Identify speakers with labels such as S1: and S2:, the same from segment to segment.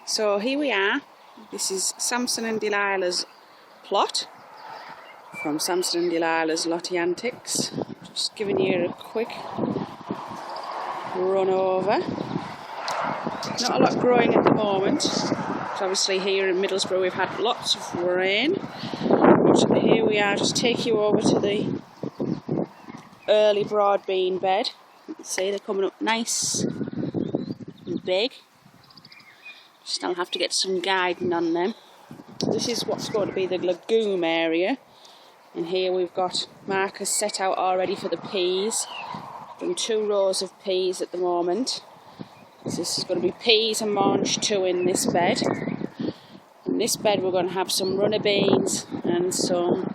S1: So here we are. This is Samson and Delilah's plot from Samson and Delilah's Lottie Antics. Just giving you a quick run over. Not a lot growing at the moment. So obviously here in Middlesbrough we've had lots of rain. But here we are, just take you over to the early broad bean bed. You can see they're coming up nice and big. Just I'll have to get some guiding on them. This is what's going to be the legume area. And here we've got markers set out already for the peas. Done 2 rows of peas at the moment. So this is going to be peas and mange 2 in this bed. In this bed we're going to have some runner beans and some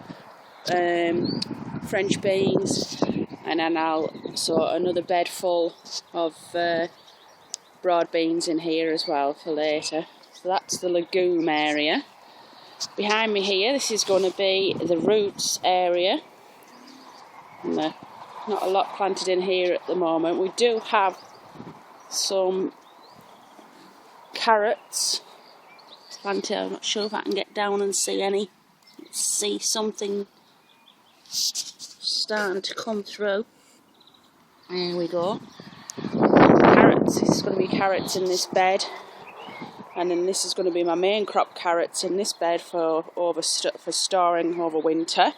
S1: French beans. And then another bed full of broad beans in here as well for later. So that's the legume area. Behind me here, this is going to be the roots area. And not a lot planted in here at the moment. We do have some carrots planted. I'm not sure if I can get down and see any. See something starting to come through. There we go. Carrots. This is going to be carrots in this bed, and then this is going to be my main crop carrots in this bed for storing over winter.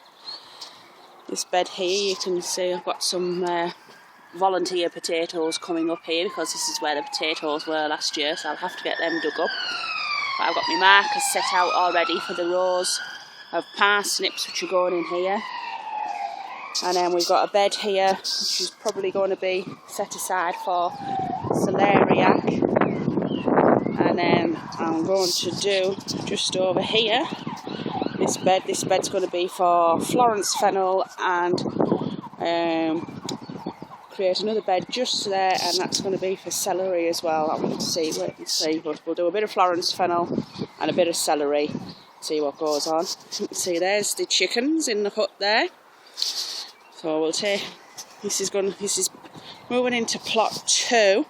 S1: This bed here, you can see I've got some volunteer potatoes coming up here because this is where the potatoes were last year, so I'll have to get them dug up. But I've got my markers set out already for the rows of parsnips which are going in here. And then we've got a bed here which is probably going to be set aside for celeriac. And then I'm going to do just over here, this bed's going to be for Florence fennel, and create another bed just there, and that's going to be for celery as well. I'm going to see, wait and see, but we'll do a bit of Florence fennel and a bit of celery, see what goes on. You can see there's the chickens in the hut there. So we'll take, this is moving into plot 2.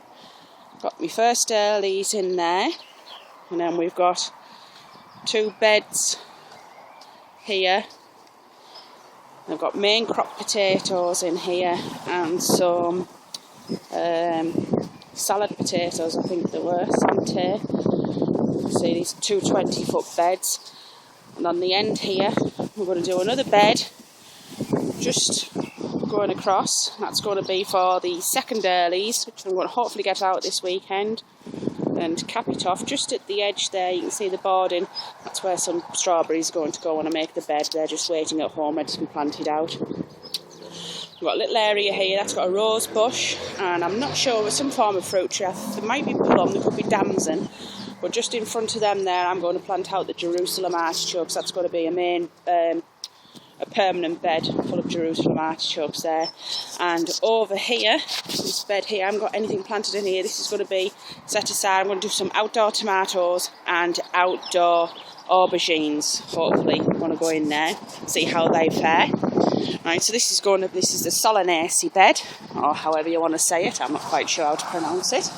S1: Got my first earlies in there, and then we've got 2 beds here. I've got main crop potatoes in here and some salad potatoes, I think they were, Santé. You can see these 2 20-foot beds. And on the end here, we're going to do another bed, just going across. That's going to be for the second earlies, which I'm going to hopefully get out this weekend and cap it off. Just at the edge there, you can see the boarding. That's where some strawberries are going to go when I make the bed. They're just waiting at home, ready to be planted out. We've got a little area here, that's got a rose bush, and I'm not sure, with some form of fruit tree. There might be plum, there could be damson, but just in front of them there, I'm going to plant out the Jerusalem artichokes. That's going to be a permanent bed full of Jerusalem artichokes there. And over here, this bed here, I haven't got anything planted in here. This is going to be set aside. I'm going to do some outdoor tomatoes and outdoor aubergines. Hopefully, I want to go in there, see how they fare. Right, so this is the Solanaceae bed, or however you want to say it. I'm not quite sure how to pronounce it.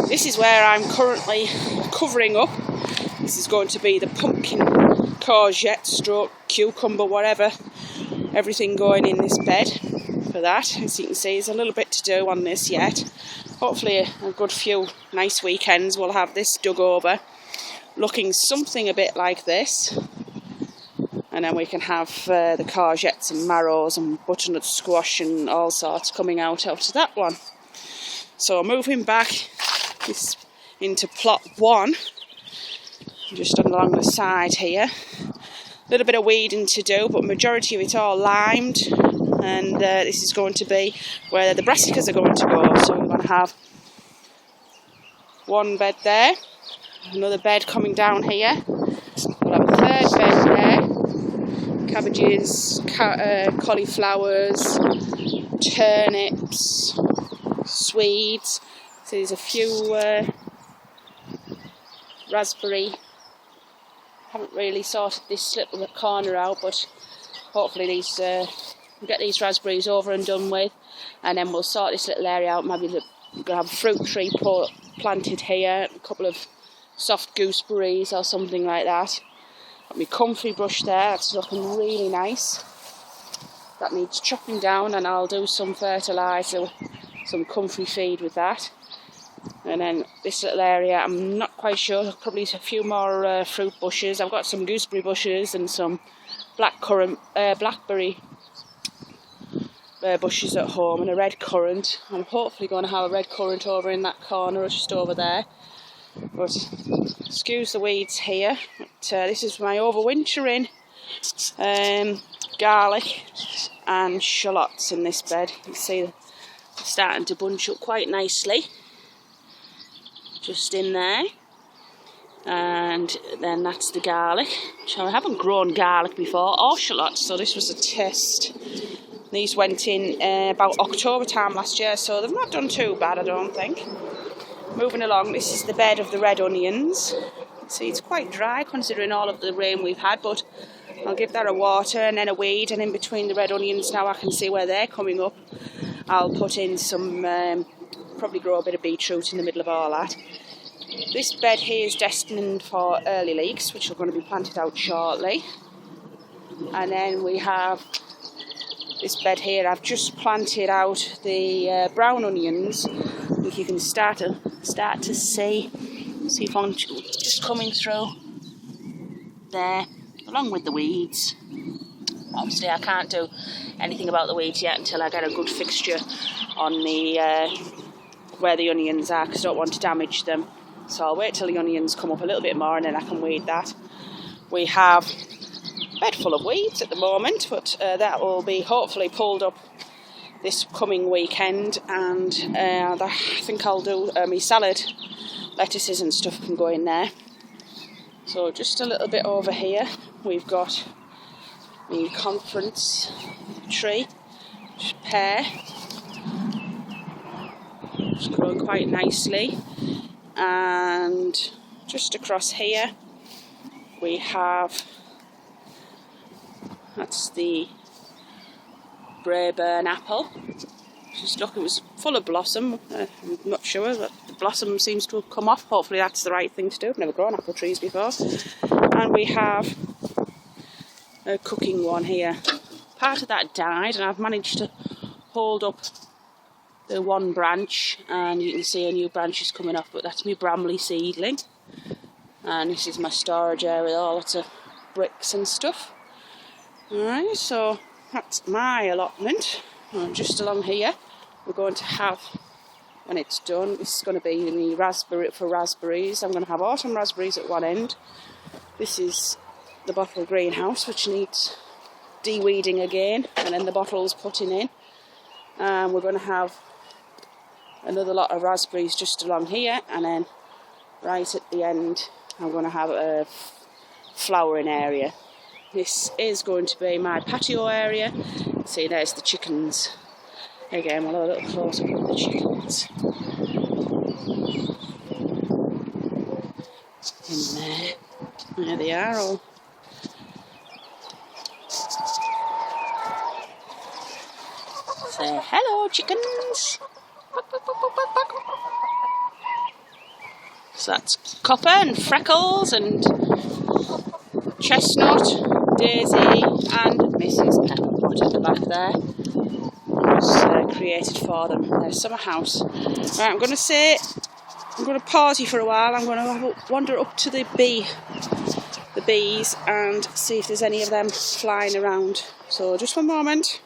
S1: This is where I'm currently covering up. This is going to be the pumpkin, courgette, stroke, cucumber, whatever. Everything going in this bed for that. As you can see, there's a little bit to do on this yet. Hopefully a good few nice weekends we'll have this dug over, looking something a bit like this. And then we can have the courgettes and marrows and butternut squash and all sorts coming out of that one. So moving back into plot 1, just along the side here. A little bit of weeding to do, but majority of it all limed. And this is going to be where the brassicas are going to go. So we're going to have 1 bed there, another bed coming down here. We'll have a 3rd bed there. Cabbages, cauliflowers, turnips, swedes. So there's a few raspberry. Haven't really sorted this little corner out, but hopefully we'll get these raspberries over and done with, and then we'll sort this little area out. Maybe we're going to have a fruit tree planted here, a couple of soft gooseberries or something like that. Got my comfrey bush there, that's looking really nice. That needs chopping down, and I'll do some fertiliser, some comfrey feed with that. And then this little area, I'm not quite sure, probably a few more fruit bushes. I've got some gooseberry bushes and some blackberry bushes at home, and a red currant. I'm hopefully going to have a red currant over in that corner or just over there. But excuse the weeds here. But, this is my overwintering garlic and shallots in this bed. You can see they're starting to bunch up quite nicely just in there. And then that's the garlic. So I haven't grown garlic before, or shallots, so this was a test. These went in about October time last year, so they've not done too bad, I don't think. Moving along, this is the bed of the red onions. See, it's quite dry considering all of the rain we've had, but I'll give that a water and then a weed, and in between the red onions now I can see where they're coming up. I'll put in some, probably grow a bit of beetroot in the middle of all that. This bed here is destined for early leeks, which are going to be planted out shortly. And then we have this bed here. I've just planted out the brown onions, which you can start to see if I'm just coming through there, along with the weeds. Obviously I can't do anything about the weeds yet until I get a good fixture on the where the onions are, because I don't want to damage them. So I'll wait till the onions come up a little bit more and then I can weed that. We have a bed full of weeds at the moment, but that will be hopefully pulled up this coming weekend, and I think I'll do my salad lettuces and stuff can go in there. So just a little bit over here we've got the conference tree, pear. It's growing quite nicely. And just across here we have, that's the Braeburn apple. Just look, it was full of blossom. I'm not sure, but the blossom seems to have come off. Hopefully that's the right thing to do. I've never grown apple trees before. And we have a cooking one here. Part of that died, and I've managed to hold up the one branch, and you can see a new branch is coming up, but that's my Bramley seedling. And this is my storage area with all lots of bricks and stuff. Alright, so that's my allotment. And just along here we're going to have, when it's done, this is going to be the raspberries. I'm going to have autumn raspberries at one end. This is the bottle greenhouse, which needs de-weeding again, and then the bottles putting in. And we're going to have another lot of raspberries just along here, and then right at the end I'm going to have a flowering area. This is going to be my patio area. See, there's the chickens. Again, we'll have a little close up of the chickens. In there. There they are all. Say hello, chickens. So that's Copper and Freckles and Chestnut, Daisy and Mrs. Pepperpot at the back there. It was created for them. Their summer house. Right, I'm going to pause you for a while. I'm going to wander up to the bees and see if there's any of them flying around. So just one moment.